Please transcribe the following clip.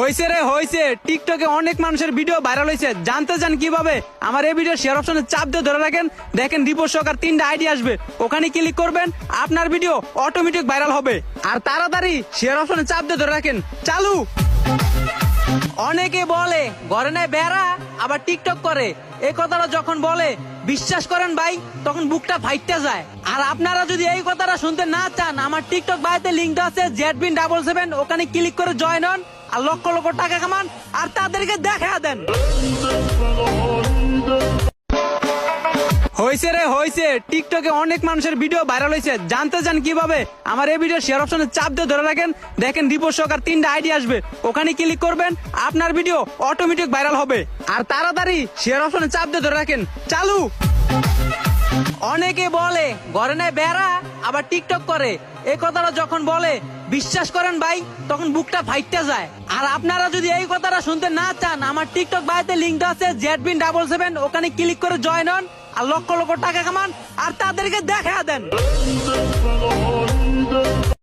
হয়েছে রে হয়েছে, টিকটকে অনেক মানুষের ভিডিও ভাইরাল হয়েছে। জানতে চান কিভাবে? আমার এই ভিডিও শেয়ার অপশনে চাপ দিয়ে ধরে রাখেন, দেখেন রিপোর্ট সহকার 3টা আইডি আসবে, ওখানে ক্লিক করবেন, আপনার ভিডিও অটোমেটিক ভাইরাল হবে। আর তাড়াতাড়ি শেয়ার অপশনে চাপ দিয়ে ধরে রাখেন। চালু। অনেকে বলে ঘরে নেয় বেড়া, আবার টিকটক করে। এই কথাটা যখন বলে বিশ্বাস করেন ভাই, তখন বুকটা ফাইটতে যায়। আর আপনারা যদি এই কথাটা শুনতে না চান, আমার টিকটক বাড়িতে লিঙ্ক দেওয়া আছে ZBIN77, ওখানে ক্লিক করে জয়েন হন আর লক্ষ লক্ষ টাকা কামান আর তাদেরকে দেখা দেন। হয়েছে রে হয়েছে, টিকটকে অনেক মানুষের ভিডিও ভাইরাল হয়েছে। জানতে চান কিভাবে? আমার এই ভিডিও শেয়ার অপশনে চাপ দিয়ে ধরে রাখেন, দেখেন রিপোর্ট সহকার 3টা আইডি আসবে, ওখানে ক্লিক করবেন, আপনার ভিডিও অটোমেটিক ভাইরাল হবে। আর তাড়াতাড়ি শেয়ার অপশনে চাপ দিয়ে ধরে রাখেন। চালু। অনেকে বলে ঘরে নেয় বেড়া, আবার টিকটক করে। এই কথাটা যখন বলে বিশ্বাস করেন ভাই, তখন বুকটা ফাইটতে যায়। আর আপনারা যদি এই কথাটা শুনতে না চান, আমার টিকটক বাড়িতে লিঙ্ক দেওয়া আছে ZBIN77, ওখানে ক্লিক করে জয়েন হন আর লক্ষ লক্ষ টাকা কামান আর তাদেরকে দেখা দেন।